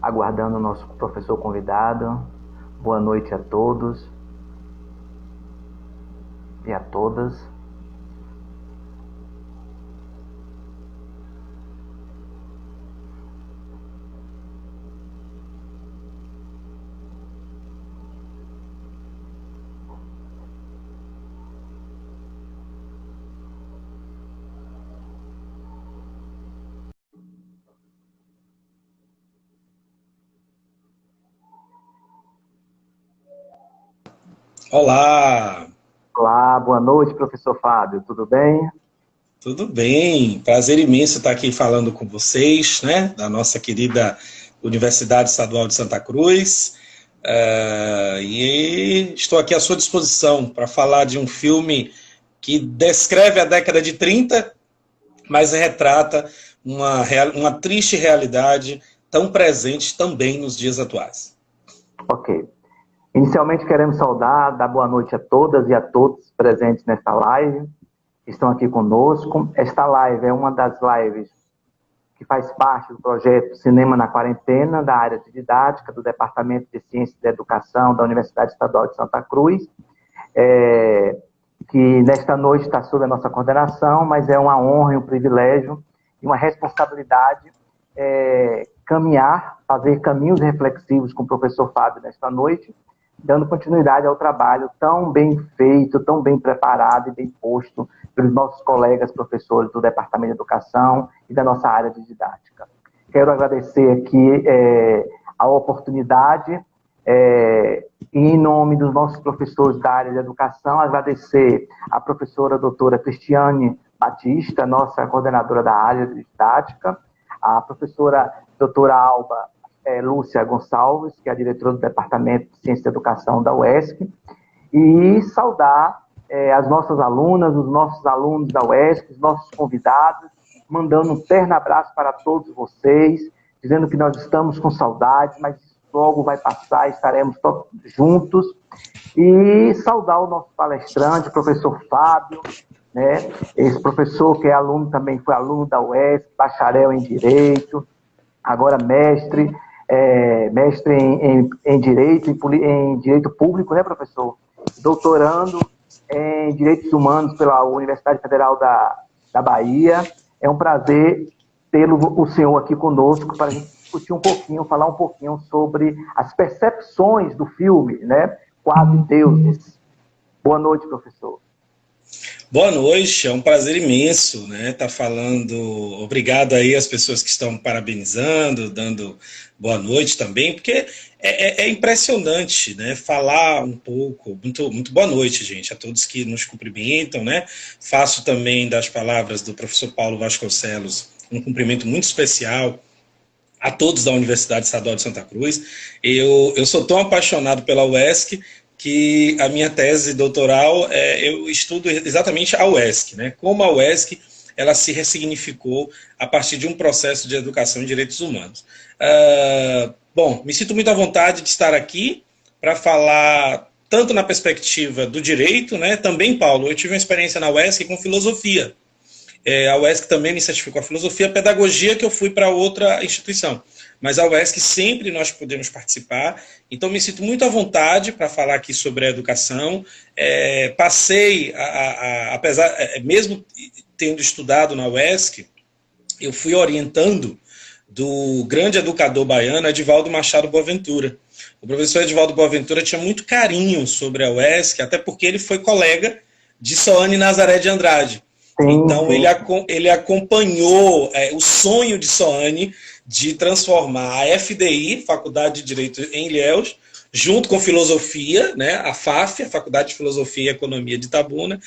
aguardando o nosso professor convidado. Boa noite a todos e a todas. Olá! Olá, boa noite, professor Fábio, tudo bem? Tudo bem, prazer imenso estar aqui falando com vocês, né, da nossa querida Universidade Estadual de Santa Cruz, e estou aqui à sua disposição para falar de um filme que descreve a década de 30, mas retrata uma triste realidade tão presente também nos dias atuais. Ok. Inicialmente queremos saudar, dar boa noite a todas e a todos presentes nesta live, que estão aqui conosco. Esta live é uma das lives que faz parte do projeto Cinema na Quarentena, da área de didática, do Departamento de Ciência e Educação da Universidade Estadual de Santa Cruz, que nesta noite está sob a nossa coordenação, mas é uma honra e um privilégio e uma responsabilidade caminhar, fazer caminhos reflexivos com o professor Fábio nesta noite, dando continuidade ao trabalho tão bem feito, tão bem preparado e bem posto pelos nossos colegas professores do Departamento de Educação e da nossa área de didática. Quero agradecer aqui a oportunidade e, em nome dos nossos professores da área de educação, agradecer à professora doutora Cristiane Batista, nossa coordenadora da área de didática, a professora doutora Alba Lúcia Gonçalves, que é a diretora do Departamento de Ciência e Educação da UESC, e saudar as nossas alunas, os nossos alunos da UESC, os nossos convidados, mandando um terno abraço para todos vocês, dizendo que nós estamos com saudade, mas logo vai passar, estaremos todos juntos, e saudar o nosso palestrante, o professor Fábio, né? Esse professor que é aluno, também foi aluno da UESC, bacharel em Direito, agora mestre em Direito Público, né, professor? Doutorando em Direitos Humanos pela Universidade Federal da Bahia. É um prazer tê-lo, o senhor, aqui conosco para a gente discutir um pouquinho, falar um pouquinho sobre as percepções do filme, né? Quase Deuses. Boa noite, professor. Boa noite, é um prazer imenso, né, estar falando. Obrigado aí às pessoas que estão parabenizando, dando boa noite também, porque é impressionante, né, falar um pouco. Muito boa noite, gente, a todos que nos cumprimentam, né. Faço também das palavras do professor Paulo Vasconcelos um cumprimento muito especial a todos da Universidade Estadual de Santa Cruz. Eu sou tão apaixonado pela UESC que a minha tese doutoral, eu estudo exatamente a UESC, né? Como a UESC ela se ressignificou a partir de um processo de educação em direitos humanos. Bom, me sinto muito à vontade de estar aqui para falar tanto na perspectiva do direito, né? Também, Paulo, eu tive uma experiência na UESC com filosofia. A UESC também me certificou a filosofia, a pedagogia que eu fui para outra instituição. Mas a UESC sempre nós podemos participar, então me sinto muito à vontade para falar aqui sobre a educação. Passei, apesar, mesmo tendo estudado na UESC, eu fui orientando do grande educador baiano, Edivaldo Machado Boaventura. O professor Edivaldo Boaventura tinha muito carinho sobre a UESC, até porque ele foi colega de Soane Nazaré de Andrade. Então, ele acompanhou o sonho de Soane de transformar a FDI, Faculdade de Direito em Ilhéus, junto com filosofia, né, a FAF, a Faculdade de Filosofia e Economia de Itabuna.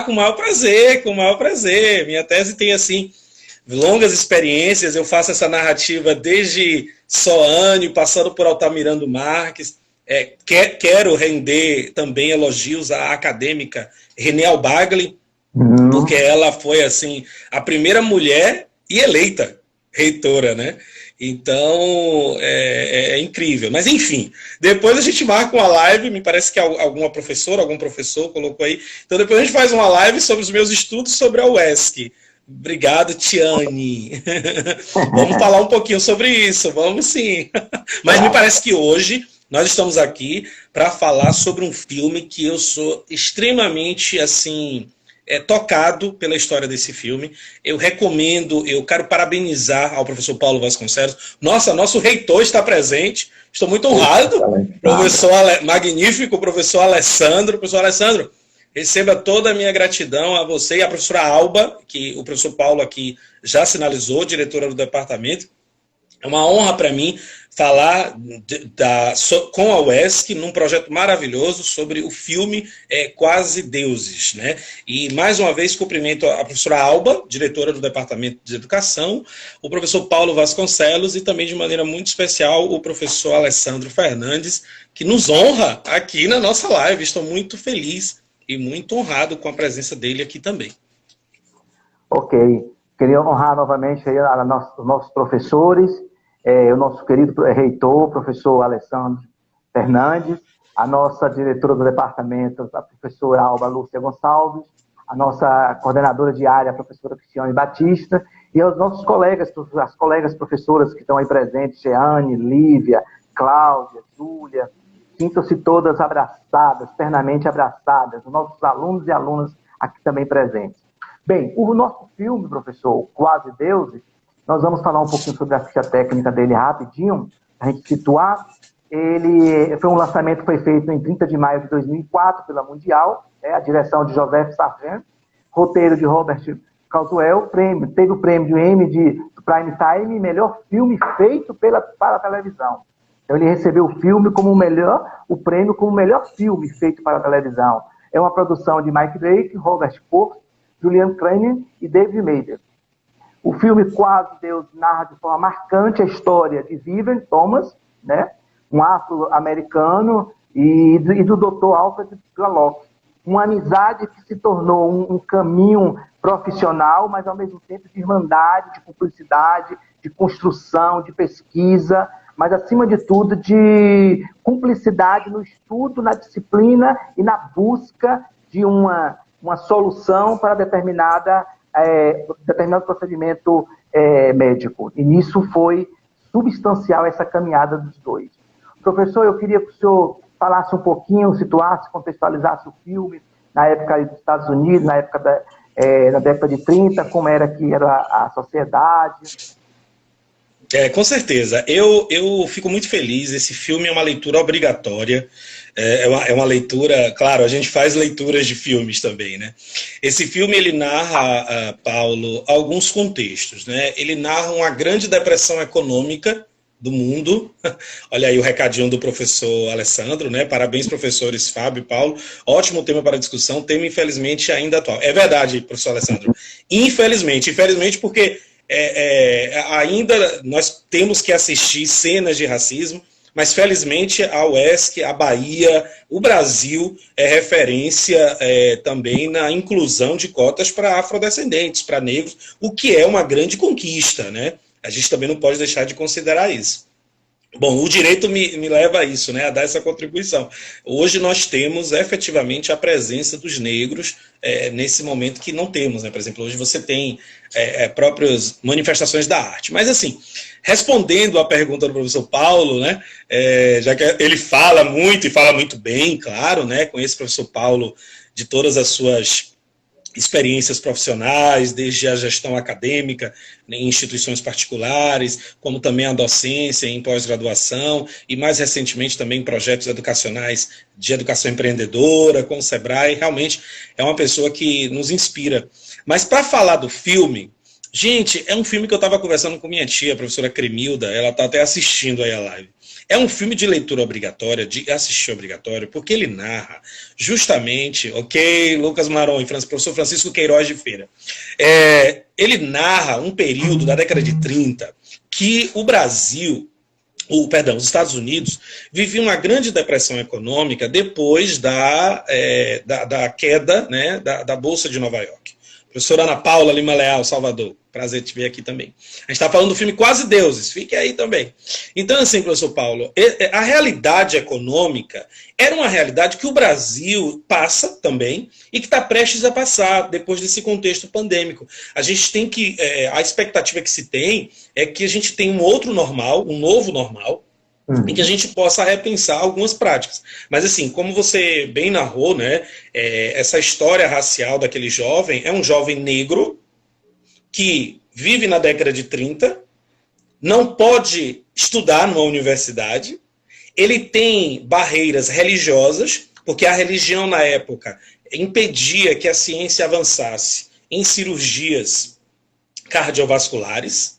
Com o maior prazer, com o maior prazer. Minha tese tem, assim, longas experiências, eu faço essa narrativa desde Soane, passando por Altamirano Marques. Quero render também elogios à acadêmica René Albagli, porque ela foi, assim, a primeira mulher e eleita reitora, né? Então, é incrível. Mas, enfim, depois a gente marca uma live, me parece que algum professor colocou aí. Então, depois a gente faz uma live sobre os meus estudos sobre a UESC. Obrigado, Tiane. Vamos falar um pouquinho sobre isso, vamos sim. Mas me parece que hoje nós estamos aqui para falar sobre um filme que eu sou extremamente assim tocado pela história desse filme. Eu recomendo, eu quero parabenizar ao professor Paulo Vasconcelos. Nosso reitor está presente. Estou muito honrado. Magnífico, professor Alessandro. Professor Alessandro, receba toda a minha gratidão a você e a professora Alba, que o professor Paulo aqui já sinalizou, diretora do departamento. É uma honra para mim falar com a UESC num projeto maravilhoso sobre o filme Quase Deuses, né? E mais uma vez cumprimento a professora Alba, diretora do Departamento de Educação, o professor Paulo Vasconcelos e também de maneira muito especial o professor Alessandro Fernandes, que nos honra aqui na nossa live. Estou muito feliz e muito honrado com a presença dele aqui também. Ok. Queria honrar novamente aí os nossos professores, o nosso querido reitor, professor Alessandro Fernandes, a nossa diretora do departamento, a professora Alba Lúcia Gonçalves, a nossa coordenadora de área, a professora Cristiane Batista, e aos nossos colegas, as colegas professoras que estão aí presentes, Jeane, Lívia, Cláudia, Júlia, sintam-se todas abraçadas, ternamente abraçadas, os nossos alunos e alunas aqui também presentes. Bem, o nosso filme, professor, Quase Deuses, nós vamos falar um pouquinho sobre a ficha técnica dele rapidinho, a gente situar. Ele foi um lançamento que foi feito em 30 de maio de 2004 pela Mundial, a direção de Joseph Sargent, roteiro de Robert Caldwell, teve o prêmio Emmy de Prime Time, melhor filme feito para a televisão. Então ele recebeu o prêmio como melhor filme feito para a televisão. É uma produção de Mike Drake, Robert Forster, Julian Craner e David Mader. O filme Quase Deus narra de forma marcante a história de Vivian Thomas, né, um afro-americano, e do Dr. Alfred Prolock. Uma amizade que se tornou um caminho profissional, mas ao mesmo tempo de irmandade, de cumplicidade, de construção, de pesquisa, mas acima de tudo de cumplicidade no estudo, na disciplina e na busca de uma solução para determinado procedimento médico. E nisso foi substancial essa caminhada dos dois. Professor, eu queria que o senhor falasse um pouquinho, situasse, contextualizasse o filme na época dos Estados Unidos, na década de 30, como era que era a sociedade. Com certeza. Eu fico muito feliz. Esse filme é uma leitura obrigatória. É uma leitura... Claro, a gente faz leituras de filmes também, né? Esse filme, ele narra, Paulo, alguns contextos, né? Ele narra uma grande depressão econômica do mundo. Olha aí o recadinho do professor Alessandro, né? Parabéns, professores Fábio e Paulo. Ótimo tema para discussão. Tema, infelizmente, ainda atual. É verdade, professor Alessandro. Infelizmente porque... ainda nós temos que assistir cenas de racismo, mas felizmente a UESC, a Bahia, o Brasil é referência também na inclusão de cotas para afrodescendentes, para negros, o que é uma grande conquista, né? A gente também não pode deixar de considerar isso. Bom, o direito me leva a isso, né, a dar essa contribuição. Hoje nós temos efetivamente a presença dos negros nesse momento que não temos, né? Por exemplo, hoje você tem próprias manifestações da arte. Mas assim, respondendo à pergunta do professor Paulo, né, já que ele fala muito e fala muito bem, claro, né, conheço o professor Paulo de todas as suas experiências profissionais, desde a gestão acadêmica em instituições particulares, como também a docência em pós-graduação e, mais recentemente, também projetos educacionais de educação empreendedora, com o Sebrae. Realmente é uma pessoa que nos inspira. Mas para falar do filme, gente, é um filme que eu estava conversando com minha tia, a professora Cremilda, ela está até assistindo aí a live. É um filme de leitura obrigatória, de assistir obrigatório, porque ele narra justamente, ok, Lucas Maron e professor Francisco Queiroz de Feira, ele narra um período da década de 30 que o Brasil, os Estados Unidos, viviam uma grande depressão econômica depois da queda, né, da Bolsa de Nova York. O Professora Ana Paula Lima Leal, Salvador. Prazer te ver aqui também. A gente está falando do filme Quase Deuses, fique aí também. Então, assim, professor Paulo, a realidade econômica era uma realidade que o Brasil passa também e que está prestes a passar depois desse contexto pandêmico. A gente tem que, a expectativa que se tem é que a gente tenha um outro normal, um novo normal, e que a gente possa repensar algumas práticas. Mas assim, como você bem narrou, né, essa história racial daquele jovem, é um jovem negro que vive na década de 30, não pode estudar numa universidade, ele tem barreiras religiosas, porque a religião na época impedia que a ciência avançasse em cirurgias cardiovasculares.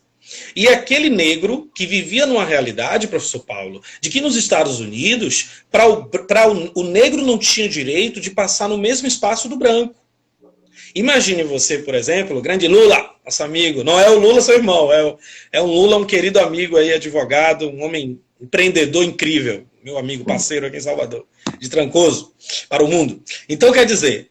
E aquele negro que vivia numa realidade, professor Paulo, de que nos Estados Unidos, o negro não tinha direito de passar no mesmo espaço do branco. Imagine você, por exemplo, o grande Lula, nosso amigo, não é o Lula seu irmão, é um Lula, um querido amigo aí, advogado, um homem empreendedor incrível, meu amigo, parceiro aqui em Salvador, de Trancoso, para o mundo. Então, quer dizer,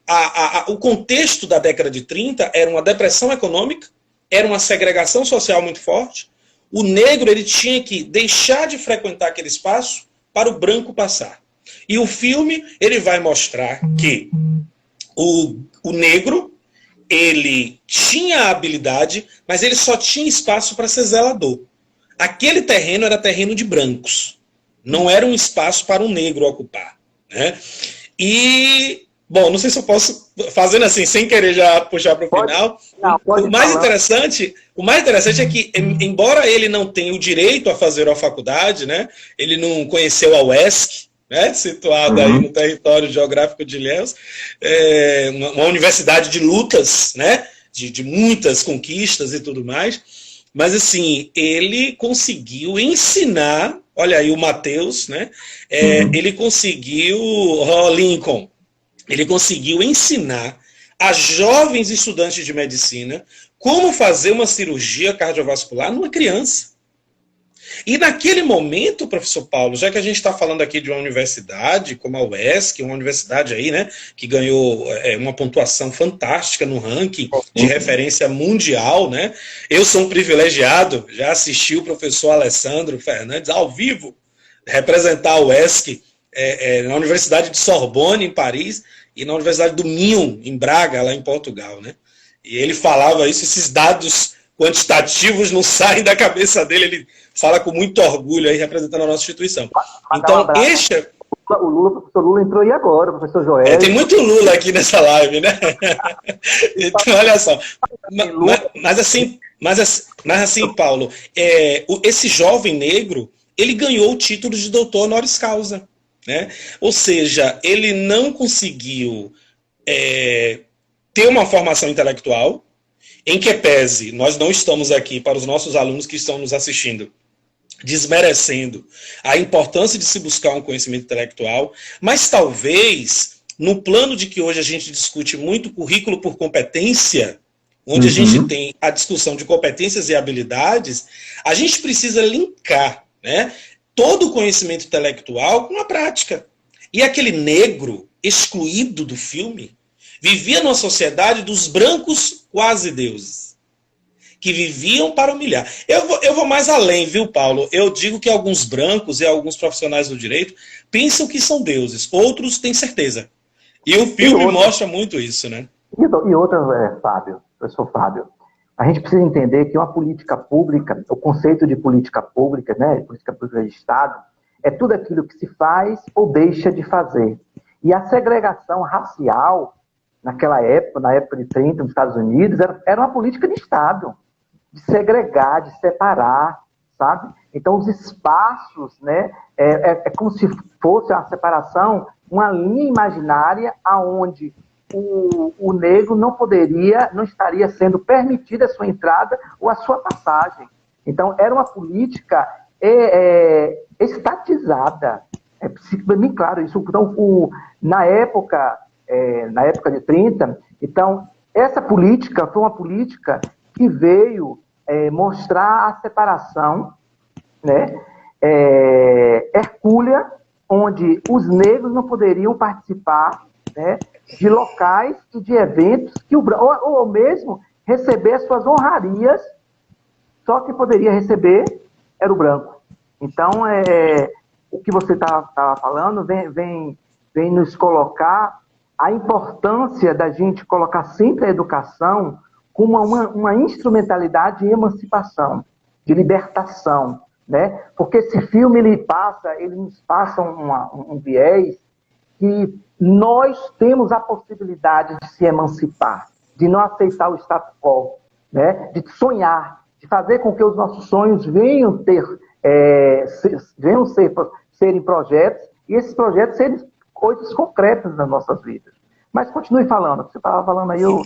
o contexto da década de 30 era uma depressão econômica, era uma segregação social muito forte. O negro ele tinha que deixar de frequentar aquele espaço para o branco passar. E o filme ele vai mostrar que o negro ele tinha a habilidade, mas ele só tinha espaço para ser zelador. Aquele terreno era terreno de brancos. Não era um espaço para um negro ocupar, né? E bom, não sei se eu posso, fazendo assim, sem querer já puxar para o final. O mais interessante é que, embora ele não tenha o direito a fazer a faculdade, né, ele não conheceu a UESC, né, situada aí no território geográfico de Ilhéus, uma universidade de lutas, né, de muitas conquistas e tudo mais, mas assim, ele conseguiu ensinar, olha aí o Matheus, né, ele conseguiu, Lincoln, ele conseguiu ensinar a jovens estudantes de medicina como fazer uma cirurgia cardiovascular numa criança. E naquele momento, professor Paulo, já que a gente está falando aqui de uma universidade como a UESC, uma universidade aí, né, que ganhou uma pontuação fantástica no ranking de referência mundial, né? Eu sou um privilegiado, já assisti o professor Alessandro Fernandes ao vivo representar a UESC na Universidade de Sorbonne, em Paris, e na Universidade do Minho, em Braga, lá em Portugal, né? E ele falava isso, esses dados quantitativos não saem da cabeça dele, ele fala com muito orgulho aí, representando a nossa instituição. Então, o professor Lula entrou aí agora, o professor Joel. Tem muito Lula aqui nessa live, né? Então, olha só. Mas assim, Paulo, esse jovem negro, ele ganhou o título de doutor honoris causa. Né? Ou seja, ele não conseguiu ter uma formação intelectual, em que pese, nós não estamos aqui, para os nossos alunos que estão nos assistindo, desmerecendo a importância de se buscar um conhecimento intelectual, mas talvez, no plano de que hoje a gente discute muito currículo por competência, onde a gente tem a discussão de competências e habilidades, a gente precisa linkar, né, todo o conhecimento intelectual com a prática. E aquele negro excluído do filme vivia numa sociedade dos brancos quase deuses, que viviam para humilhar. Eu vou mais além, viu, Paulo? Eu digo que alguns brancos e alguns profissionais do direito pensam que são deuses, outros têm certeza. E o filme mostra muito isso, né? E outra, Fábio, professor Fábio, a gente precisa entender que uma política pública, o conceito de política pública, né, política pública de Estado, é tudo aquilo que se faz ou deixa de fazer. E a segregação racial, naquela época, na época de 30, nos Estados Unidos, era uma política de Estado, de segregar, de separar, sabe? Então, os espaços, né, é como se fosse uma separação, uma linha imaginária aonde o negro não estaria sendo permitida a sua entrada ou a sua passagem. Então, era uma política estatizada. É bem claro isso. Então, na época de 30, então, essa política foi uma política que veio mostrar a separação, né, hercúlea, onde os negros não poderiam participar né, de locais e de eventos que ou mesmo receber suas honrarias, só que poderia receber era o branco. Então, o que você estava falando vem nos colocar a importância da gente colocar sempre a educação como uma instrumentalidade de emancipação, de libertação, né? Porque esse filme ele nos passa um viés que nós temos a possibilidade de se emancipar, de não aceitar o status quo, né? De sonhar, de fazer com que os nossos sonhos venham serem projetos, e esses projetos serem coisas concretas nas nossas vidas. Mas continue falando, você estava falando aí, eu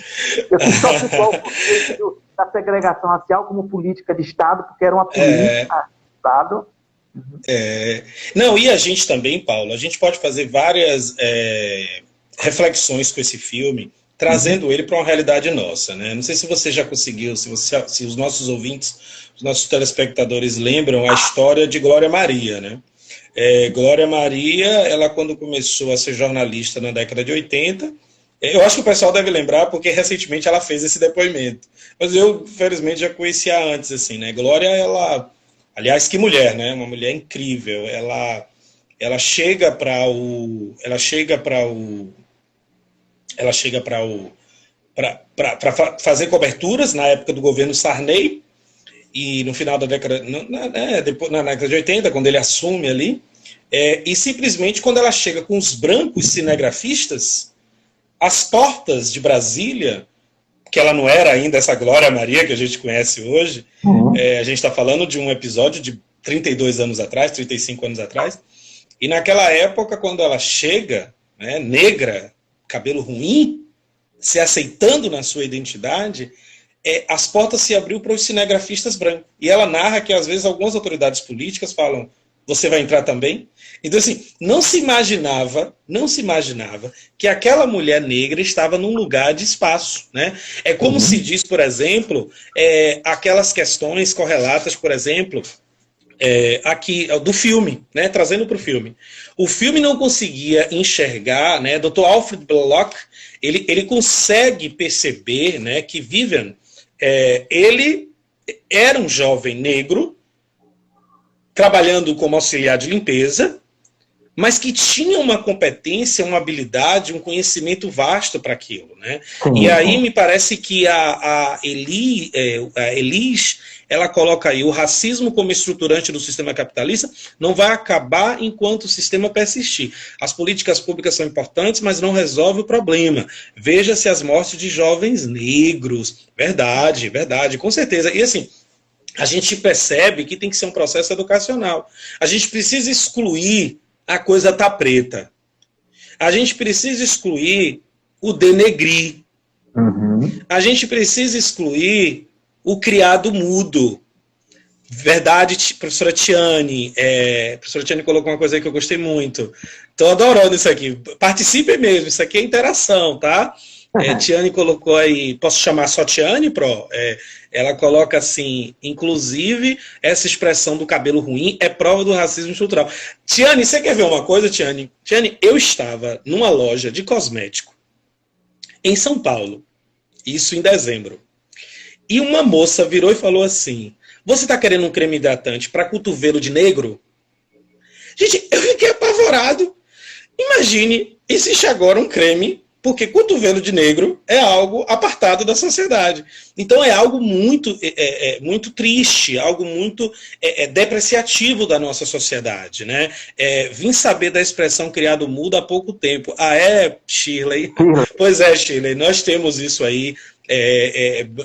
só ficou o conceito da segregação racial como política de Estado, porque era uma política de Estado. Não, e a gente também, Paulo, a gente pode fazer várias reflexões com esse filme, trazendo ele para uma realidade nossa, né? Não sei se você já conseguiu, se os nossos ouvintes, os nossos telespectadores lembram a história de Glória Maria, né? Glória Maria, ela quando começou a ser jornalista na década de 80, eu acho que o pessoal deve lembrar porque recentemente ela fez esse depoimento, mas eu, felizmente, já conhecia antes, assim, né? Glória, ela... Aliás, que mulher, né? Uma mulher incrível. Ela chega para fazer coberturas na época do governo Sarney e no final da década, na década de 80, quando ele assume ali, e simplesmente quando ela chega com os brancos cinegrafistas, as portas de Brasília, que ela não era ainda essa Glória Maria que a gente conhece hoje, a gente está falando de um episódio de 32 anos atrás, 35 anos atrás, e naquela época, quando ela chega, né, negra, cabelo ruim, se aceitando na sua identidade, as portas se abriu para os cinegrafistas brancos. E ela narra que, às vezes, algumas autoridades políticas falam, você vai entrar também? Então, assim, não se imaginava que aquela mulher negra estava num lugar de espaço, né? É como se diz, por exemplo, aquelas questões correlatas, por exemplo, aqui do filme, né? Trazendo para o filme. O filme não conseguia enxergar, né? Dr. Alfred Blalock, ele consegue perceber, né, que Vivian, ele era um jovem negro, trabalhando como auxiliar de limpeza, mas que tinha uma competência, uma habilidade, um conhecimento vasto para aquilo, né? E aí me parece que a Elis, ela coloca aí, o racismo como estruturante do sistema capitalista não vai acabar enquanto o sistema persistir. As políticas públicas são importantes, mas não resolve o problema. Veja-se as mortes de jovens negros. Verdade, com certeza. E assim, a gente percebe que tem que ser um processo educacional. A gente precisa excluir a coisa tá preta. A gente precisa excluir o denegrir. A gente precisa excluir o criado mudo. Verdade, professora Tiane. Professora Tiane colocou uma coisa aí que eu gostei muito. Estou adorando isso aqui. Participe mesmo, isso aqui é interação, tá? Tiane colocou aí, posso chamar só Tiane, Pro? Ela coloca assim, inclusive, essa expressão do cabelo ruim é prova do racismo estrutural. Tiane, você quer ver uma coisa, Tiane? Tiane, eu estava numa loja de cosmético em São Paulo, isso em dezembro, e uma moça virou e falou assim, você está querendo um creme hidratante para cotovelo de negro? Gente, eu fiquei apavorado. Imagine, existe agora um creme porque cotovelo de negro é algo apartado da sociedade. Então é algo muito, muito triste, algo muito depreciativo da nossa sociedade, né? Vim saber da expressão criado mudo há pouco tempo. Shirley? Pois é, Shirley, nós temos isso aí.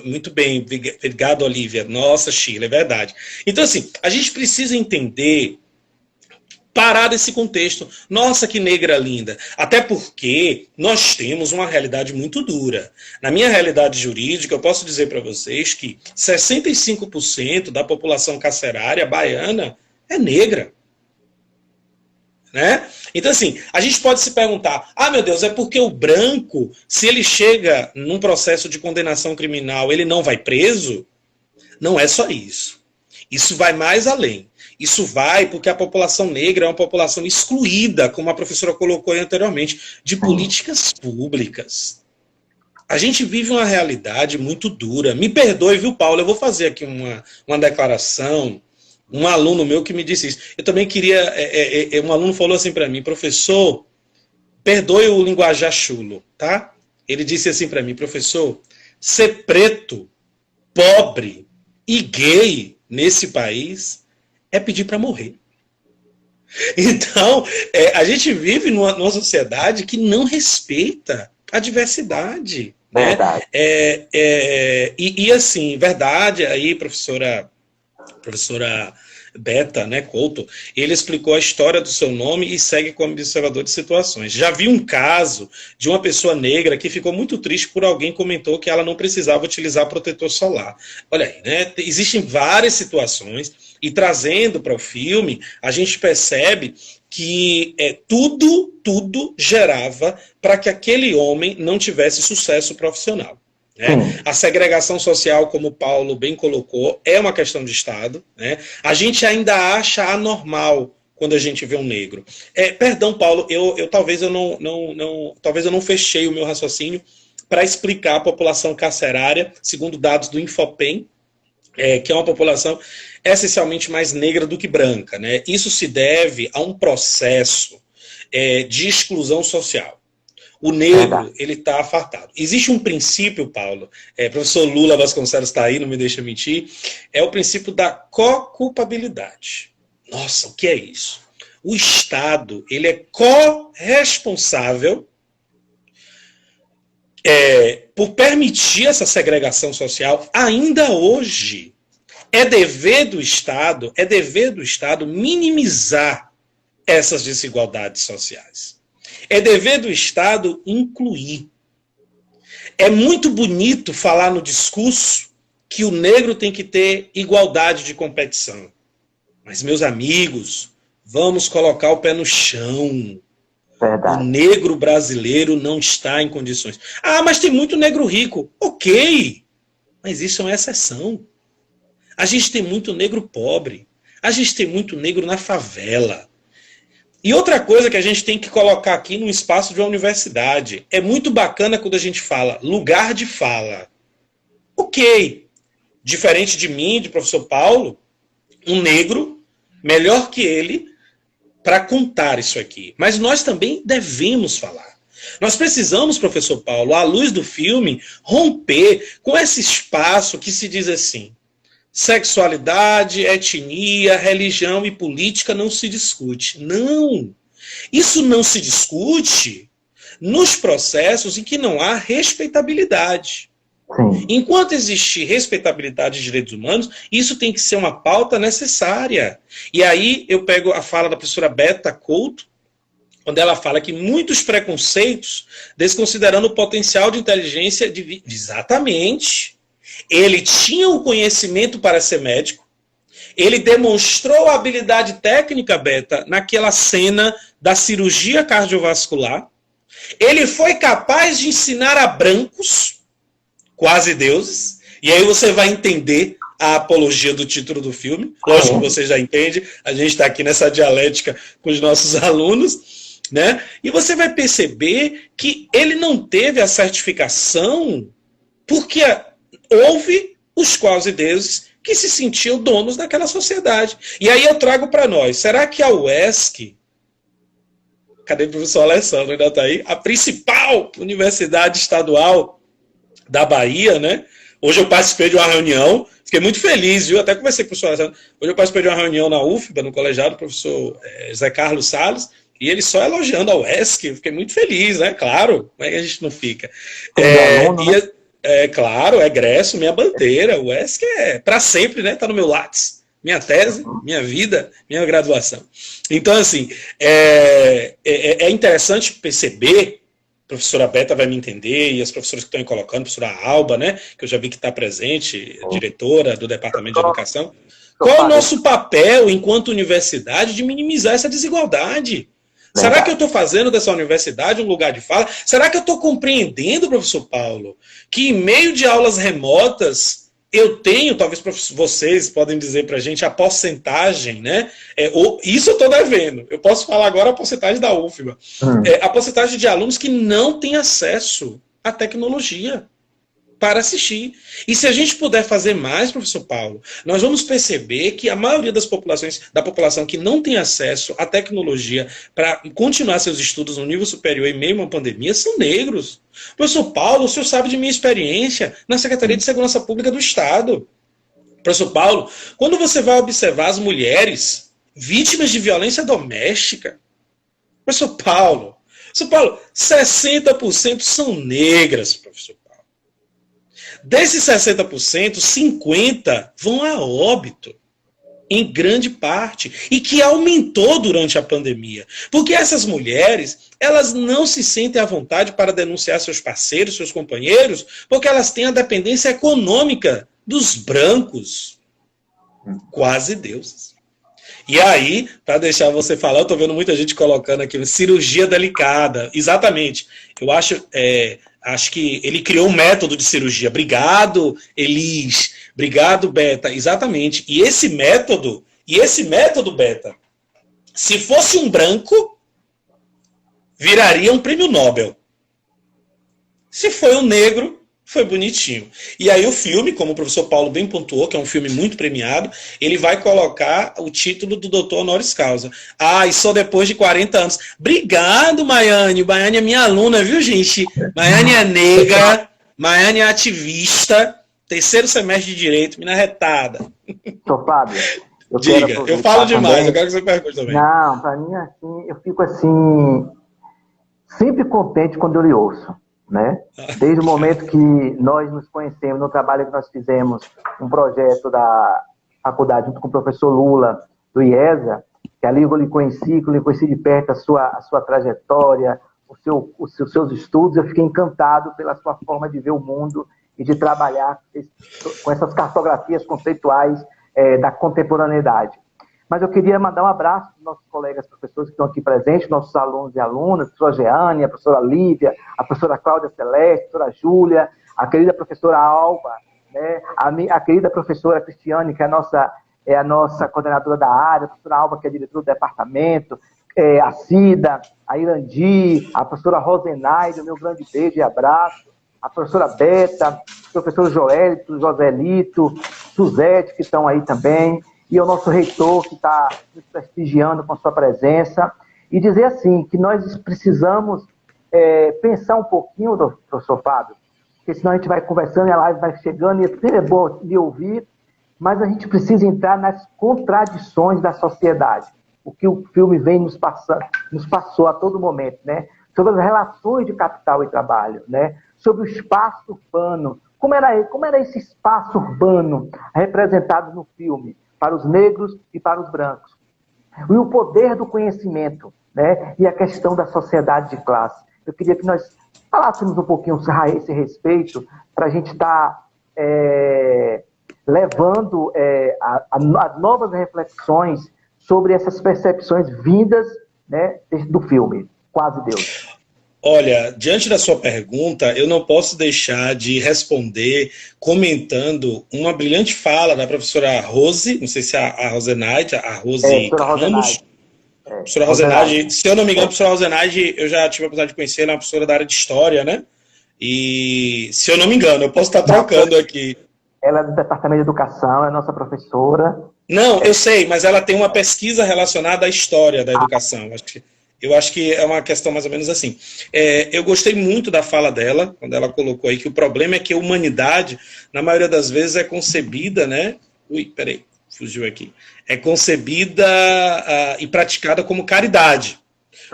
Muito bem, obrigado, Olivia. Nossa, Shirley, é verdade. Então, assim, a gente precisa entender, parar desse contexto. Nossa, que negra linda. Até porque nós temos uma realidade muito dura. Na minha realidade jurídica, eu posso dizer para vocês que 65% da população carcerária baiana é negra. Né? Então, assim, a gente pode se perguntar, meu Deus, é porque o branco, se ele chega num processo de condenação criminal, ele não vai preso? Não é só isso. Isso vai mais além. Isso vai porque a população negra é uma população excluída, como a professora colocou aí anteriormente, de políticas públicas. A gente vive uma realidade muito dura. Me perdoe, viu, Paulo? Eu vou fazer aqui uma declaração. Um aluno meu que me disse isso. Eu também queria... um aluno falou assim para mim, professor, perdoe o linguajar chulo, tá? Ele disse assim para mim, professor, ser preto, pobre e gay nesse país é pedir para morrer. Então, a gente vive numa sociedade que não respeita a diversidade. Verdade. Né? E assim, verdade, aí, professora Beta, né, Couto, ele explicou a história do seu nome e segue como observador de situações. Já vi um caso de uma pessoa negra que ficou muito triste por alguém comentou que ela não precisava utilizar protetor solar. Olha aí, né, existem várias situações e trazendo para o filme, a gente percebe que tudo gerava para que aquele homem não tivesse sucesso profissional. Né? A segregação social, como o Paulo bem colocou, é uma questão de Estado. Né? A gente ainda acha anormal quando a gente vê um negro. Perdão, Paulo, talvez eu não fechei o meu raciocínio para explicar a população carcerária, segundo dados do Infopem, que é uma população essencialmente mais negra do que branca. Né? Isso se deve a um processo de exclusão social. O negro, ele está afastado. Existe um princípio, Paulo, professor Lula Vasconcelos está aí, não me deixa mentir, é o princípio da co-culpabilidade. Nossa, o que é isso? O Estado, ele é corresponsável por permitir essa segregação social ainda hoje. É dever do Estado minimizar essas desigualdades sociais. É dever do Estado incluir. É muito bonito falar no discurso que o negro tem que ter igualdade de competição. Mas, meus amigos, vamos colocar o pé no chão. Verdade. O negro brasileiro não está em condições. Ah, mas tem muito negro rico. Ok, mas isso é uma exceção. A gente tem muito negro pobre. A gente tem muito negro na favela. E outra coisa que a gente tem que colocar aqui no espaço de uma universidade. É muito bacana quando a gente fala lugar de fala. Ok. Diferente de mim, de professor Paulo, um negro, melhor que ele, para contar isso aqui. Mas nós também devemos falar. Nós precisamos, professor Paulo, à luz do filme, romper com esse espaço que se diz assim: sexualidade, etnia, religião e política não se discute. Não. Isso não se discute nos processos em que não há respeitabilidade. Sim. Enquanto existir respeitabilidade de direitos humanos, isso tem que ser uma pauta necessária. E aí eu pego a fala da professora Beta Couto, onde ela fala que muitos preconceitos, desconsiderando o potencial de inteligência de... Exatamente. Ele tinha o conhecimento para ser médico. Ele demonstrou a habilidade técnica, Beta, naquela cena da cirurgia cardiovascular. Ele foi capaz de ensinar a brancos, quase deuses. E aí você vai entender a apologia do título do filme. Lógico que você já entende. A gente está aqui nessa dialética com os nossos alunos. Né? E você vai perceber que ele não teve a certificação porque... houve os quase deuses que se sentiam donos daquela sociedade. E aí eu trago para nós, será que a UESC, cadê o professor Alessandro, ainda está aí? A principal universidade estadual da Bahia, né? Hoje eu participei de uma reunião, fiquei muito feliz, viu? Até conversei com o professor Alessandro. Hoje eu participei de uma reunião na UFBA, no colegiado, do professor Zé Carlos Salles, e ele só elogiando a UESC, eu fiquei muito feliz, né? Claro, como é que a gente não fica? Claro, egresso, minha bandeira, o ESC é para sempre, né? Tá no meu Lattes, minha tese, minha vida, minha graduação. Então, assim, é interessante perceber, a professora Beta vai me entender, e as professoras que estão aí colocando, a professora Alba, né? Que eu já vi que está presente, diretora do Departamento de Educação. Qual é o nosso papel, enquanto universidade, de minimizar essa desigualdade? Será que eu estou fazendo dessa universidade um lugar de fala? Será que eu estou compreendendo, professor Paulo, que em meio de aulas remotas eu tenho, talvez vocês podem dizer para a gente a porcentagem, né? Isso eu estou devendo. Eu posso falar agora a porcentagem da UFBA. A porcentagem de alunos que não têm acesso à tecnologia para assistir. E se a gente puder fazer mais, professor Paulo, nós vamos perceber que a maioria da população que não tem acesso à tecnologia para continuar seus estudos no nível superior em meio a uma pandemia são negros. Professor Paulo, o senhor sabe de minha experiência na Secretaria de Segurança Pública do Estado. Professor Paulo, quando você vai observar as mulheres vítimas de violência doméstica, professor Paulo, 60% são negras, professor Paulo. Desses 60%, 50% vão a óbito, em grande parte, e que aumentou durante a pandemia. Porque essas mulheres, elas não se sentem à vontade para denunciar seus parceiros, seus companheiros, porque elas têm a dependência econômica dos brancos, quase deuses. E aí, para deixar você falar, eu estou vendo muita gente colocando aqui, cirurgia delicada. Exatamente. Eu acho que ele criou um método de cirurgia. Obrigado, Elis. Obrigado, Beta. Exatamente. E esse método, Beta, se fosse um branco, viraria um prêmio Nobel. Se foi um negro, foi bonitinho. E aí o filme, como o professor Paulo bem pontuou, que é um filme muito premiado, ele vai colocar o título do doutor honoris causa. E só depois de 40 anos. Obrigado, Maiane. Maiane é minha aluna, viu, gente? Maiane é negra, Maiane é ativista, 3º semestre de Direito, mina retada. Sr. Fábio, diga, eu falo demais, eu quero que você pergunte também. Não, para mim, assim, eu fico assim, sempre contente quando eu lhe ouço. Né? Desde o momento que nós nos conhecemos, no trabalho que nós fizemos, um projeto da faculdade, junto com o professor Lula, do IESA, que ali eu lhe conheci de perto a sua trajetória, os seus estudos, eu fiquei encantado pela sua forma de ver o mundo e de trabalhar com essas cartografias conceituais da contemporaneidade. Mas eu queria mandar um abraço para os nossos colegas professores que estão aqui presentes, nossos alunos e alunas, a professora Jeane, a professora Lívia, a professora Cláudia Celeste, a professora Júlia, a querida professora Alba, né, a querida professora Cristiane, que é a nossa coordenadora da área, a professora Alba, que é diretora do departamento, a Cida, a Irandi, a professora Rosenaide, o meu grande beijo e abraço, a professora Beta, o professor Joelito, Joselito, Suzete, que estão aí também, e o nosso reitor, que está nos prestigiando com sua presença, e dizer assim, que nós precisamos pensar um pouquinho, professor Fábio, porque senão a gente vai conversando e a live vai chegando, e sempre é bom de ouvir, mas a gente precisa entrar nas contradições da sociedade, o que o filme vem nos passou a todo momento, né? Sobre as relações de capital e trabalho, né? Sobre o espaço urbano, como era esse espaço urbano representado no filme, para os negros e para os brancos. E o poder do conhecimento, né? E a questão da sociedade de classe. Eu queria que nós falássemos um pouquinho a esse respeito, para a gente estar levando as novas reflexões sobre essas percepções vindas, né, do filme. Quase Deus. Olha, diante da sua pergunta, eu não posso deixar de responder comentando uma brilhante fala da professora Rose, não sei se é a Rosenaide, a Rose Ramos. Professora Rosenaide, se eu não me engano, a professora Rosenaide, eu já tive a oportunidade de conhecer, ela é uma professora da área de História, né? E, se eu não me engano, eu posso estar trocando aqui. Ela é do Departamento de Educação, é nossa professora. Não, eu sei, mas ela tem uma pesquisa relacionada à história da educação, eu acho que é uma questão mais ou menos assim. Eu gostei muito da fala dela, quando ela colocou aí que o problema é que a humanidade, na maioria das vezes, é concebida, né? Fugiu aqui. É concebida e praticada como caridade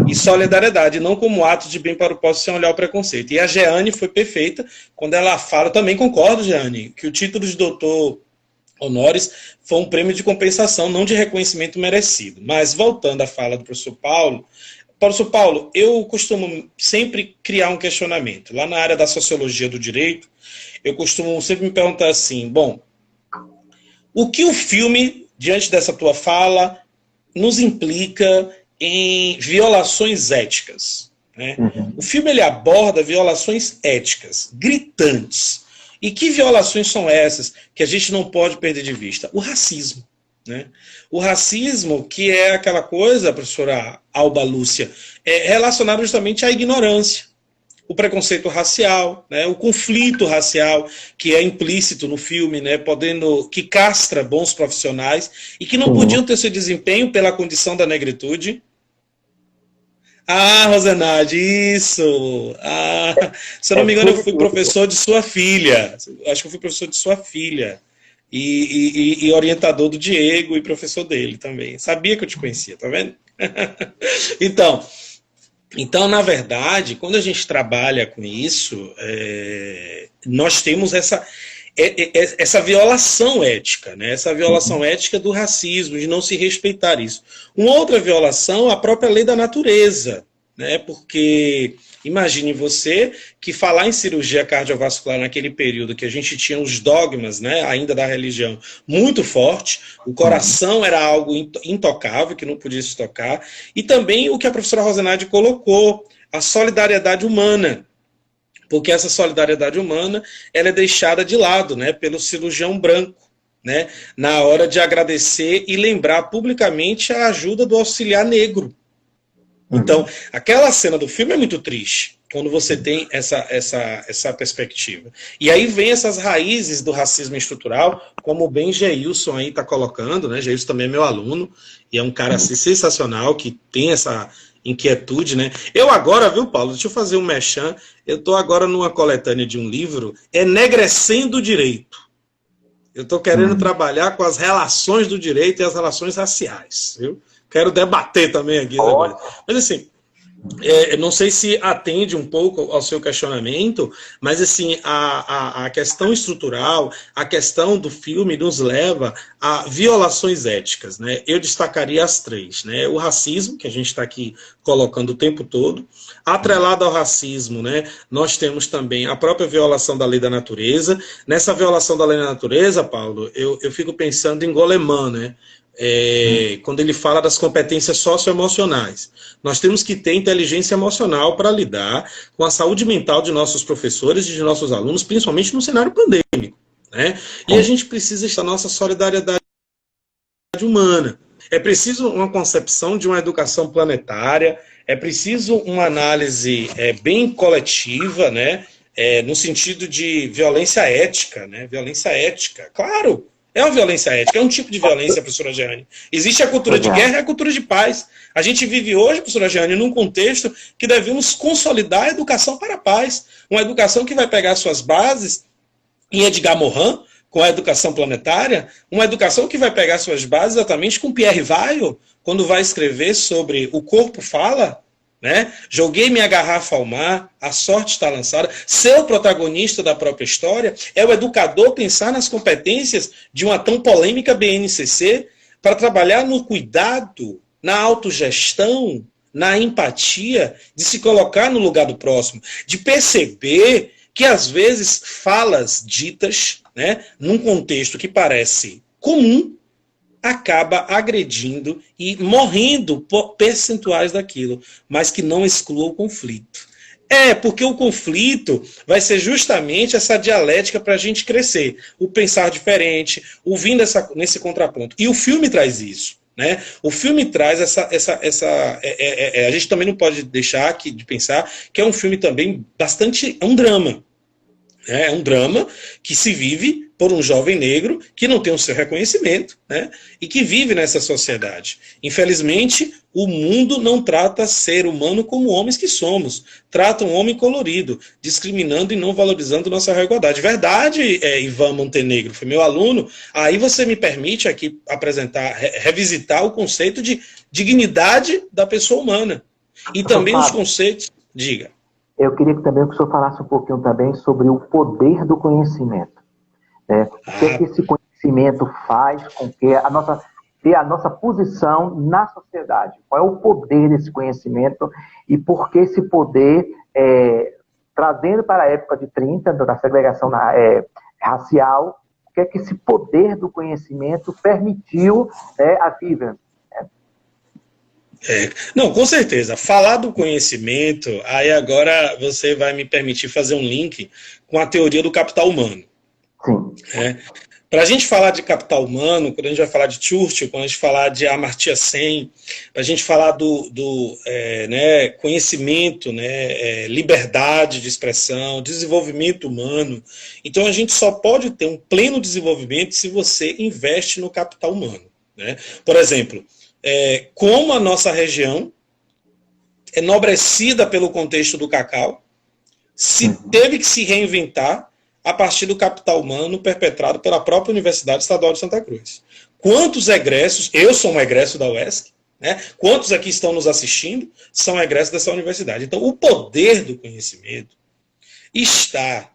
e solidariedade, não como ato de bem para o próximo sem olhar o preconceito. E a Jeane foi perfeita quando ela fala, eu também concordo, Jeane, que o título de doutor honoris foi um prêmio de compensação, não de reconhecimento merecido. Mas, voltando à fala do professor Paulo, eu costumo sempre criar um questionamento. Lá na área da sociologia do direito, eu costumo sempre me perguntar assim, bom, o que o filme, diante dessa tua fala, nos implica em violações éticas? Né? Uhum. O filme ele aborda violações éticas, gritantes. E que violações são essas que a gente não pode perder de vista? O racismo. Né? O racismo, que é aquela coisa, professora Alba Lúcia, é relacionado justamente à ignorância, o preconceito racial, né? O conflito racial, que é implícito no filme, né? Que castra bons profissionais e que não podiam ter seu desempenho pela condição da negritude. Ah, Rosenade, isso! Ah, se eu não me engano, eu fui professor de sua filha. Acho que eu fui professor de sua filha. E orientador do Diego e professor dele também. Sabia que eu te conhecia, tá vendo? Então, na verdade, quando a gente trabalha com isso, nós temos essa violação ética, né? Essa violação ética do racismo, de não se respeitar isso. Uma outra violação, a própria lei da natureza, né? Porque imagine você que falar em cirurgia cardiovascular naquele período que a gente tinha os dogmas, né, ainda da religião, muito forte, o coração era algo intocável, que não podia se tocar, e também o que a professora Rosenade colocou, a solidariedade humana, porque essa solidariedade humana ela é deixada de lado, né, pelo cirurgião branco, né, na hora de agradecer e lembrar publicamente a ajuda do auxiliar negro. Então, aquela cena do filme é muito triste, quando você tem essa perspectiva. E aí vem essas raízes do racismo estrutural, como bem Geilson aí está colocando, né? Geilson também é meu aluno, e é um cara assim, sensacional, que tem essa inquietude, né? Eu agora, viu, Paulo, deixa eu fazer um merchan, eu estou agora numa coletânea de um livro, Enegrecendo o Direito. Eu estou querendo trabalhar com as relações do direito e as relações raciais, viu? Quero debater também aqui. Né? Mas assim, não sei se atende um pouco ao seu questionamento, mas assim, a questão estrutural, a questão do filme nos leva a violações éticas. Né? Eu destacaria as três. Né? O racismo, que a gente está aqui colocando o tempo todo. Atrelado ao racismo, né, nós temos também a própria violação da lei da natureza. Nessa violação da lei da natureza, Paulo, eu fico pensando em Goleman, né? Quando ele fala das competências socioemocionais. Nós temos que ter inteligência emocional para lidar com a saúde mental de nossos professores e de nossos alunos, principalmente no cenário pandêmico. Né? E a gente precisa estar nossa solidariedade humana. É preciso uma concepção de uma educação planetária, é preciso uma análise bem coletiva, né? No sentido de violência ética, né? Violência ética, claro. É uma violência ética, é um tipo de violência, professora Jeane. Existe a cultura de guerra e a cultura de paz. A gente vive hoje, professora Jeane, num contexto que devemos consolidar a educação para a paz. Uma educação que vai pegar suas bases em Edgar Morin, com a educação planetária, uma educação que vai pegar suas bases exatamente com Pierre Weil, quando vai escrever sobre O Corpo Fala, né? Joguei minha garrafa ao mar, a sorte está lançada. Ser o protagonista da própria história é o educador pensar nas competências de uma tão polêmica BNCC para trabalhar no cuidado, na autogestão, na empatia, de se colocar no lugar do próximo, de perceber que às vezes falas ditas, né, num contexto que parece comum, acaba agredindo e morrendo por percentuais daquilo, mas que não exclua o conflito. Porque o conflito vai ser justamente essa dialética para a gente crescer, o pensar diferente, o vir nesse contraponto. E o filme traz isso. Né? O filme traz a gente também não pode deixar de pensar que é um filme também bastante... É um drama. É um drama que se vive por um jovem negro que não tem o seu reconhecimento, né, e que vive nessa sociedade. Infelizmente, o mundo não trata ser humano como homens que somos. Trata um homem colorido, discriminando e não valorizando nossa igualdade. Verdade, Ivan Montenegro, foi meu aluno. Aí você me permite aqui apresentar, revisitar o conceito de dignidade da pessoa humana. E também os conceitos... Diga. Eu queria que também o senhor falasse um pouquinho também sobre o poder do conhecimento. O que é que esse conhecimento faz com que a nossa posição na sociedade? Qual é o poder desse conhecimento e por que esse poder, trazendo para a época de 30, da segregação racial, o que é que esse poder do conhecimento permitiu a vida? Não, com certeza. Falar do conhecimento, aí agora você vai me permitir fazer um link com a teoria do capital humano. Sim. Para a gente falar de capital humano, quando a gente vai falar de Churchill, quando a gente falar de Amartya Sen, para a gente falar do conhecimento, liberdade de expressão, desenvolvimento humano, então a gente só pode ter um pleno desenvolvimento se você investe no capital humano. Né? Por exemplo, como a nossa região, enobrecida pelo contexto do cacau, teve que se reinventar a partir do capital humano perpetrado pela própria Universidade Estadual de Santa Cruz. Quantos egressos, eu sou um egresso da UESC, né? Quantos aqui estão nos assistindo são egressos dessa universidade? Então, o poder do conhecimento está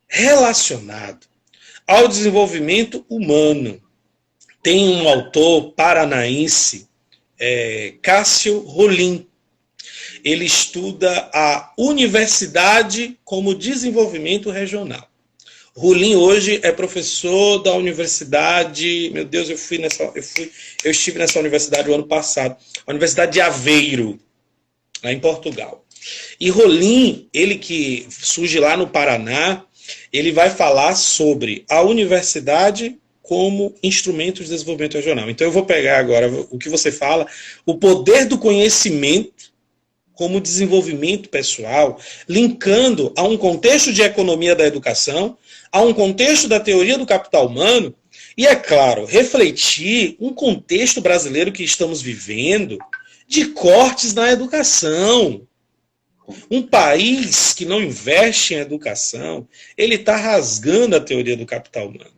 relacionado ao desenvolvimento humano. Tem um autor paranaense, Cássio Rolim. Ele estuda a universidade como desenvolvimento regional. Rolim hoje é professor da universidade, meu Deus, eu estive nessa universidade o ano passado, a Universidade de Aveiro, lá em Portugal. E Rolim, ele que surge lá no Paraná, ele vai falar sobre a universidade como instrumento de desenvolvimento regional. Então eu vou pegar agora o que você fala, o poder do conhecimento como desenvolvimento pessoal, linkando a um contexto de economia da educação, a um contexto da teoria do capital humano, e, é claro, refletir um contexto brasileiro que estamos vivendo de cortes na educação. Um país que não investe em educação, ele está rasgando a teoria do capital humano.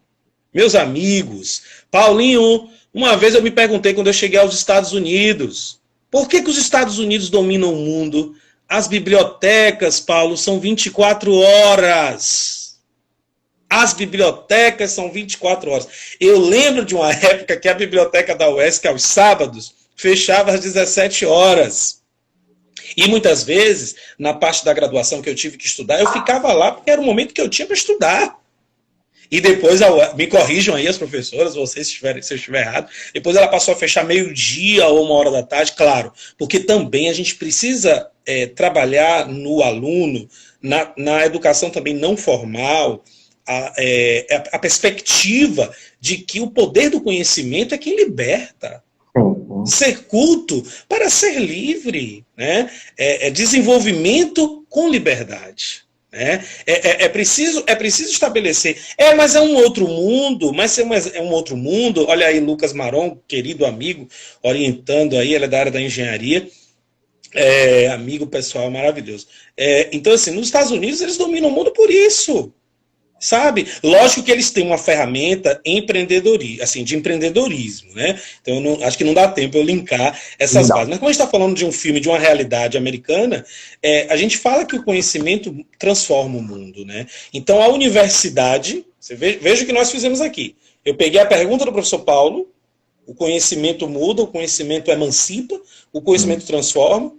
Meus amigos, Paulinho, uma vez eu me perguntei quando eu cheguei aos Estados Unidos, por que os Estados Unidos dominam o mundo? As bibliotecas, Paulo, são 24 horas. As bibliotecas são 24 horas. Eu lembro de uma época que a biblioteca da UESC, aos sábados, fechava às 17 horas. E muitas vezes, na parte da graduação que eu tive que estudar, eu ficava lá porque era o momento que eu tinha para estudar. E depois, me corrijam aí as professoras, vocês se eu estiver errado, depois ela passou a fechar meio-dia ou 1h da tarde, claro, porque também a gente precisa trabalhar no aluno, na educação também não formal, a perspectiva de que o poder do conhecimento é quem liberta. Ser culto para ser livre, né? Desenvolvimento com liberdade. É preciso estabelecer. Mas é um outro mundo, é um outro mundo. Olha aí Lucas Maron, querido amigo, orientando aí, ele é da área da engenharia, amigo pessoal maravilhoso. Então, assim, nos Estados Unidos eles dominam o mundo por isso. Sabe? Lógico que eles têm uma ferramenta assim, de empreendedorismo, né? Então, acho que não dá tempo eu linkar essas bases. Mas como a gente está falando de um filme, de uma realidade americana, a gente fala que o conhecimento transforma o mundo, né? Então, a universidade, veja o que nós fizemos aqui. Eu peguei a pergunta do professor Paulo, o conhecimento muda, o conhecimento emancipa, o conhecimento transforma.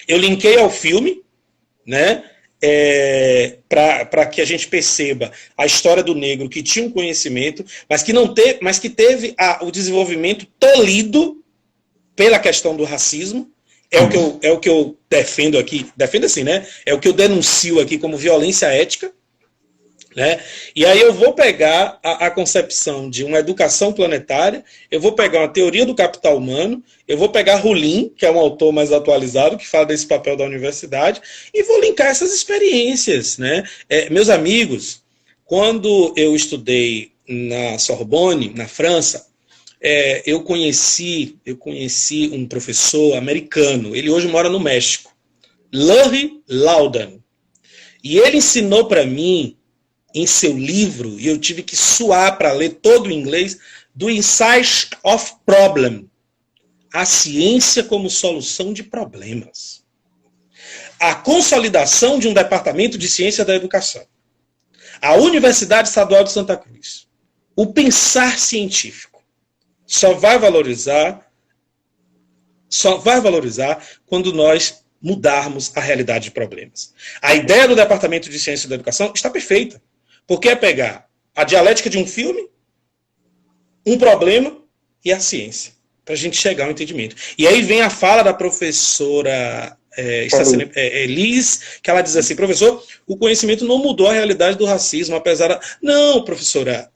Eu linkei ao filme, né? Para que a gente perceba a história do negro que tinha um conhecimento, mas que teve o desenvolvimento tolhido pela questão do racismo. É o que eu defendo aqui, defendo assim, né? É o que eu denuncio aqui como violência ética. Né? E aí eu vou pegar a concepção de uma educação planetária, eu vou pegar uma teoria do capital humano, eu vou pegar Rolim, que é um autor mais atualizado, que fala desse papel da universidade, e vou linkar essas experiências. Né? Meus amigos, quando eu estudei na Sorbonne, na França, eu conheci um professor americano, ele hoje mora no México, Larry Laudan, e ele ensinou para mim, em seu livro, e eu tive que suar para ler todo o inglês, do Insight of Problem, a ciência como solução de problemas. A consolidação de um departamento de ciência da educação. A Universidade Estadual de Santa Cruz. O pensar científico só vai valorizar quando nós mudarmos a realidade de problemas. A ideia do Departamento de Ciência da Educação está perfeita. Porque é pegar a dialética de um filme, um problema e a ciência, para a gente chegar ao entendimento. E aí vem a fala da professora Liz, que ela diz assim, professor, o conhecimento não mudou a realidade do racismo, apesar da... Não, professora,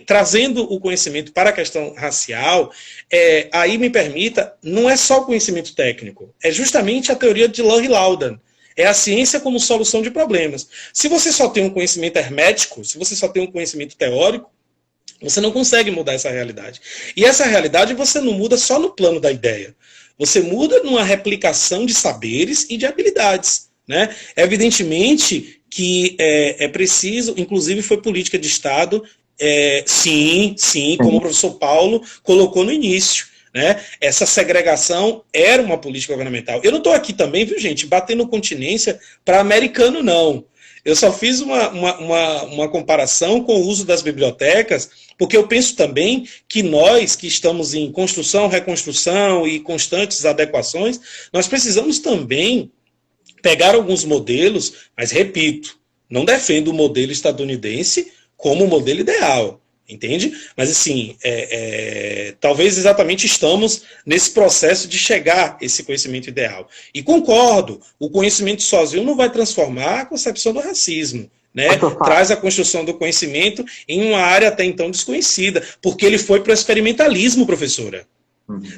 trazendo o conhecimento para a questão racial, aí me permita, não é só o conhecimento técnico, é justamente a teoria de Lohr e Loudon. É a ciência como solução de problemas. Se você só tem um conhecimento hermético, se você só tem um conhecimento teórico, você não consegue mudar essa realidade. E essa realidade você não muda só no plano da ideia. Você muda numa replicação de saberes e de habilidades. Né? Evidentemente que é preciso, inclusive foi política de Estado, sim, como o professor Paulo colocou no início. Né? Essa segregação era uma política governamental. Eu não estou aqui também, viu, gente, batendo continência para americano, não. Eu só fiz uma comparação com o uso das bibliotecas, porque eu penso também que nós, que estamos em construção, reconstrução e constantes adequações, nós precisamos também pegar alguns modelos, mas repito, não defendo o modelo estadunidense como o modelo ideal. Entende? Mas assim, talvez exatamente estamos nesse processo de chegar a esse conhecimento ideal. E concordo, o conhecimento sozinho não vai transformar a concepção do racismo. Né? Traz a construção do conhecimento em uma área até então desconhecida, porque ele foi para o experimentalismo, professora.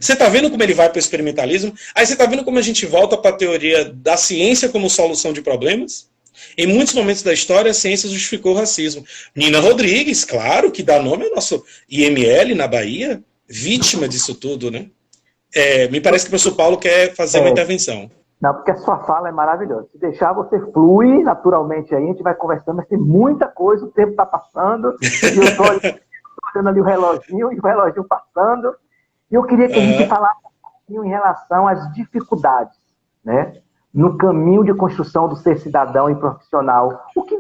Você está vendo como ele vai para o experimentalismo? Aí você está vendo como a gente volta para a teoria da ciência como solução de problemas? Em muitos momentos da história, a ciência justificou o racismo. Nina Rodrigues, claro, que dá nome ao nosso IML na Bahia, vítima disso tudo, né? Me parece que o professor Paulo quer fazer uma intervenção. Não, porque a sua fala é maravilhosa. Se deixar, você flui naturalmente aí, a gente vai conversando, mas tem muita coisa, o tempo está passando, e eu estou olhando ali o reloginho, e o reloginho passando, e eu queria que a gente falasse um pouquinho em relação às dificuldades, né? No caminho de construção do ser cidadão e profissional, o que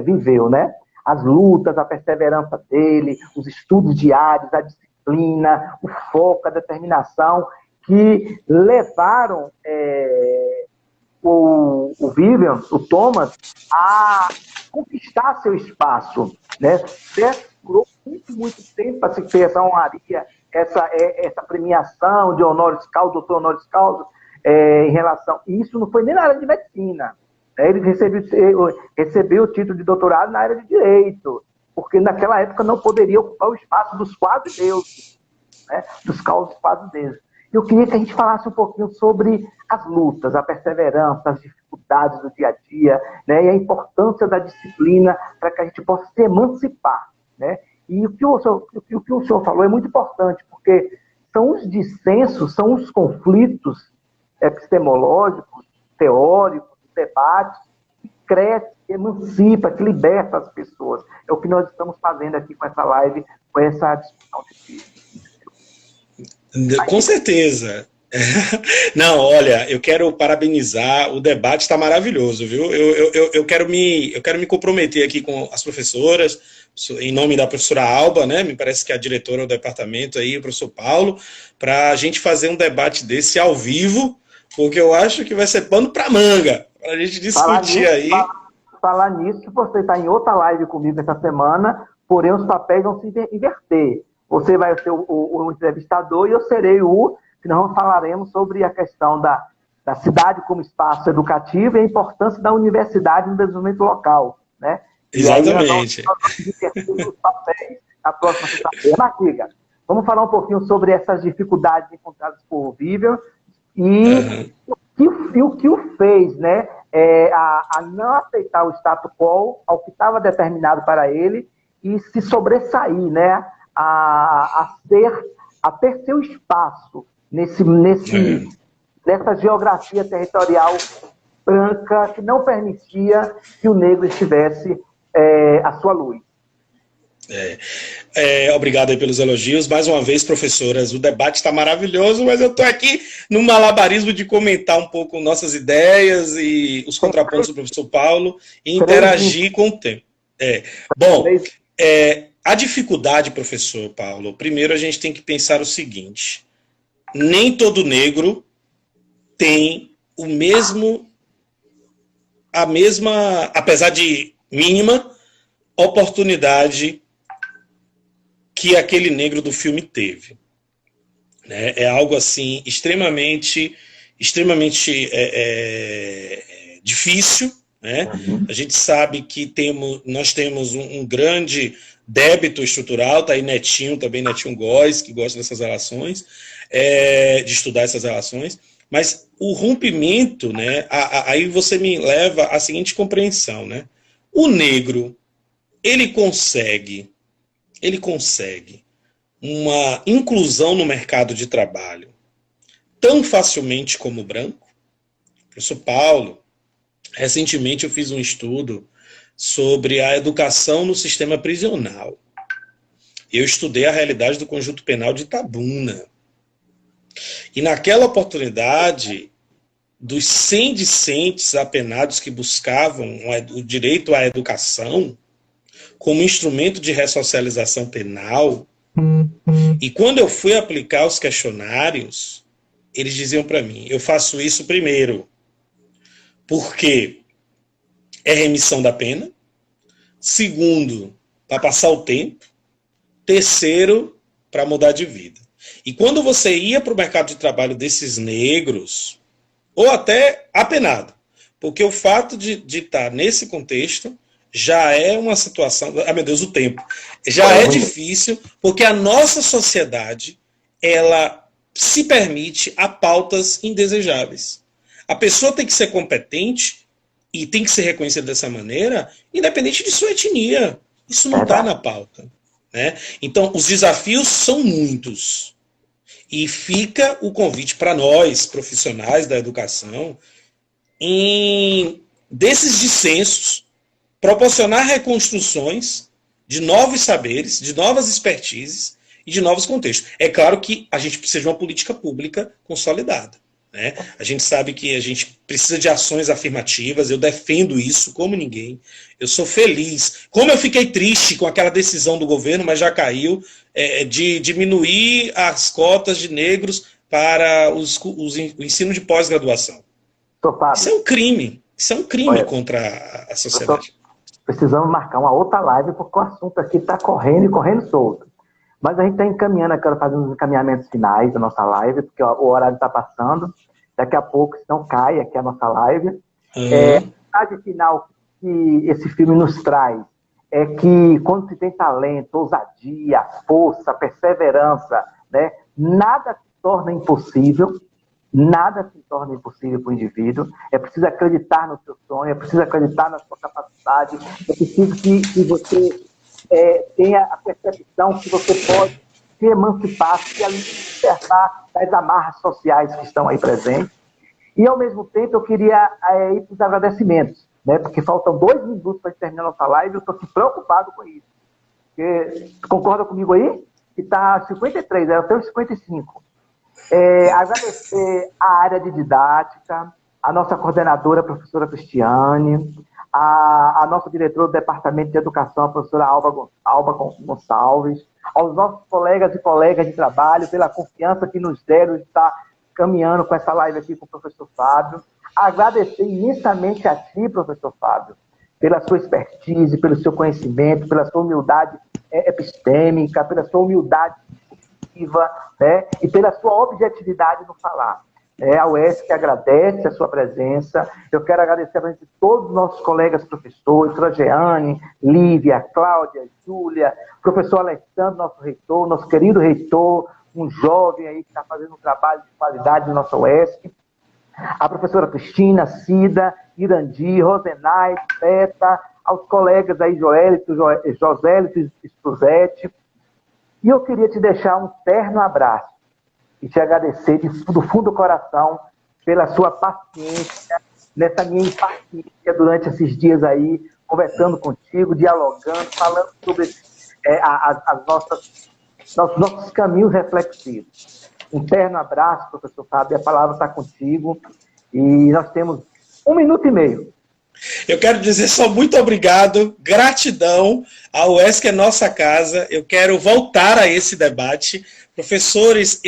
viveu, né? As lutas, a perseverança dele, os estudos diários, a disciplina, o foco, a determinação, que levaram o Vivian, o Thomas, a conquistar seu espaço, né? Durou muito tempo para se ter essa honraria, essa premiação de honoris causa, doutor honoris causa, em relação... E isso não foi nem na área de medicina. Né? Ele recebeu o título de doutorado na área de direito, porque naquela época não poderia ocupar o espaço dos quase-deuses, né? Dos causos quase-deuses. Eu queria que a gente falasse um pouquinho sobre as lutas, a perseverança, as dificuldades do dia a dia, né? E a importância da disciplina para que a gente possa se emancipar. Né? E o que o senhor falou é muito importante, porque são os dissensos, são os conflitos epistemológicos, teóricos, debates, que cresce, que emancipa, que liberta as pessoas. É o que nós estamos fazendo aqui com essa live, com essa discussão de Com certeza. Não, olha, eu quero parabenizar, o debate está maravilhoso, viu? Eu quero me comprometer aqui com as professoras, em nome da professora Alba, né? Me parece que é a diretora do departamento aí, o professor Paulo, para a gente fazer um debate desse ao vivo, porque eu acho que vai ser pano para manga, para a gente discutir aí. Falar nisso, você está em outra live comigo essa semana, porém os papéis vão se inverter. Você vai ser o entrevistador e eu serei que nós falaremos sobre a questão da cidade como espaço educativo e a importância da universidade no desenvolvimento local. Né? Exatamente. Nós vamos inverter os papéis na próxima sexta-feira. Martiga, vamos falar um pouquinho sobre essas dificuldades encontradas por Vivian e o que o fez, né, a não aceitar o status quo, ao que estava determinado para ele, e se sobressair, né, a ter seu espaço nessa geografia territorial branca que não permitia que o negro estivesse à sua luz. Obrigado aí pelos elogios. Mais uma vez, professoras, o debate está maravilhoso, mas eu estou aqui no malabarismo de comentar um pouco nossas ideias e os contrapontos do professor Paulo e interagir com o tempo. A dificuldade, professor Paulo, primeiro a gente tem que pensar o seguinte: nem todo negro tem a mesma, apesar de mínima, oportunidade que aquele negro do filme teve. Né? É algo assim extremamente extremamente difícil, né? A gente sabe que nós temos um grande débito estrutural, tá aí Netinho também, Netinho Góes, que gosta dessas relações, de estudar essas relações, mas o rompimento, né, aí você me leva à seguinte compreensão, né? O negro, ele consegue uma inclusão no mercado de trabalho tão facilmente como o branco? Professor Paulo, recentemente eu fiz um estudo sobre a educação no sistema prisional. Eu estudei a realidade do conjunto penal de Itabuna. E naquela oportunidade, dos 100 discentes apenados que buscavam o direito à educação como instrumento de ressocialização penal, e quando eu fui aplicar os questionários, eles diziam para mim, eu faço isso primeiro porque é remissão da pena, segundo, para passar o tempo, terceiro, para mudar de vida. E quando você ia para o mercado de trabalho desses negros, ou até apenado, porque o fato de estar nesse contexto já é uma situação, meu Deus, o tempo, já é difícil, porque a nossa sociedade, ela se permite a pautas indesejáveis. A pessoa tem que ser competente e tem que ser reconhecida dessa maneira, independente de sua etnia. Isso não está na pauta, né? Então, os desafios são muitos. E fica o convite para nós, profissionais da educação, desses dissensos, proporcionar reconstruções de novos saberes, de novas expertises e de novos contextos. É claro que a gente precisa de uma política pública consolidada, né? A gente sabe que a gente precisa de ações afirmativas, eu defendo isso como ninguém. Eu sou feliz. Como eu fiquei triste com aquela decisão do governo, mas já caiu, de diminuir as cotas de negros para o ensino de pós-graduação. Isso é um crime. Isso é um crime contra a sociedade. Precisamos marcar uma outra live, porque o assunto aqui está correndo e correndo solto. Mas a gente está encaminhando, eu quero fazer uns encaminhamentos finais da nossa live, porque o horário está passando. Daqui a pouco, se não cai aqui a nossa live. A mensagem final que esse filme nos traz é que quando se tem talento, ousadia, força, perseverança, né, nada se torna impossível. Nada se torna impossível para o indivíduo. É preciso acreditar no seu sonho, é preciso acreditar na sua capacidade, é preciso que você tenha a percepção que você pode se emancipar, se libertar das amarras sociais que estão aí presentes. E, ao mesmo tempo, eu queria ir para os agradecimentos, né? Porque faltam 2 minutos para terminar a nossa live, eu estou aqui preocupado com isso. Porque, concorda comigo aí? Que está 53, eu tenho 55. Agradecer a área de didática, a nossa coordenadora, a professora Cristiane, a nossa diretora do Departamento de Educação, a professora Alba Gonçalves, aos nossos colegas e colegas de trabalho, pela confiança que nos deram de estar caminhando com essa live aqui com o professor Fábio. Agradecer imensamente a ti, professor Fábio, pela sua expertise, pelo seu conhecimento, pela sua humildade epistêmica, pela sua humildade discursiva, né, e pela sua objetividade no falar. A UESC agradece a sua presença. Eu quero agradecer a presença de todos os nossos colegas professores, Trajeane, Lívia, Cláudia, Júlia, professor Alessandro, nosso reitor, nosso querido reitor, um jovem aí que está fazendo um trabalho de qualidade na nossa UESC, a professora Cristina, Cida, Irandi, Rosenay, Beta, aos colegas aí, Josélito e Suzete. E eu queria te deixar um terno abraço e te agradecer do fundo do coração pela sua paciência, nessa minha impaciência durante esses dias aí, conversando contigo, dialogando, falando sobre nossos caminhos reflexivos. Um terno abraço, professor Fábio, a palavra está contigo e nós temos 1 minuto e meio. Eu quero dizer só muito obrigado, gratidão, a UESC é nossa casa, eu quero voltar a esse debate. Professores,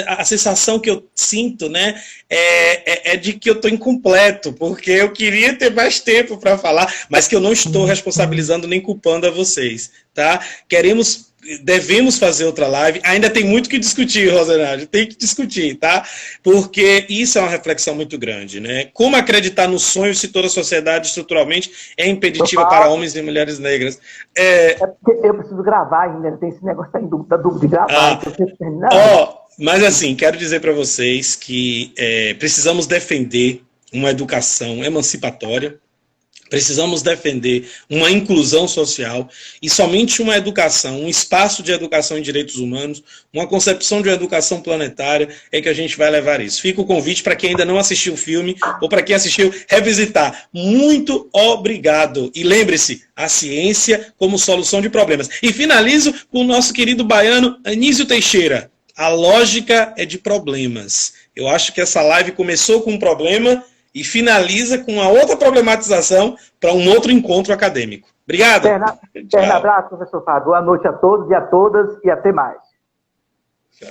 a sensação que eu sinto, né, é de que eu estou incompleto, porque eu queria ter mais tempo para falar, mas que eu não estou responsabilizando nem culpando a vocês, tá? Queremos devemos fazer outra live. Ainda tem muito que discutir, Rosenaldo, tem que discutir, tá? Porque isso é uma reflexão muito grande, né? Como acreditar no sonho se toda a sociedade estruturalmente é impeditiva para homens e mulheres negras? É porque eu preciso gravar ainda, tem esse negócio da dúvida de gravar. Então mas assim, quero dizer para vocês que precisamos defender uma educação emancipatória, precisamos defender uma inclusão social e somente uma educação, um espaço de educação em direitos humanos, uma concepção de uma educação planetária é que a gente vai levar isso. Fica o convite para quem ainda não assistiu o filme ou para quem assistiu, revisitar. Muito obrigado. E lembre-se, a ciência como solução de problemas. E finalizo com o nosso querido baiano Anísio Teixeira. A lógica é de problemas. Eu acho que essa live começou com um problema e finaliza com uma outra problematização para um outro encontro acadêmico. Obrigado. Abraço, professor Fábio. Boa noite a todos e a todas e até mais. Tchau.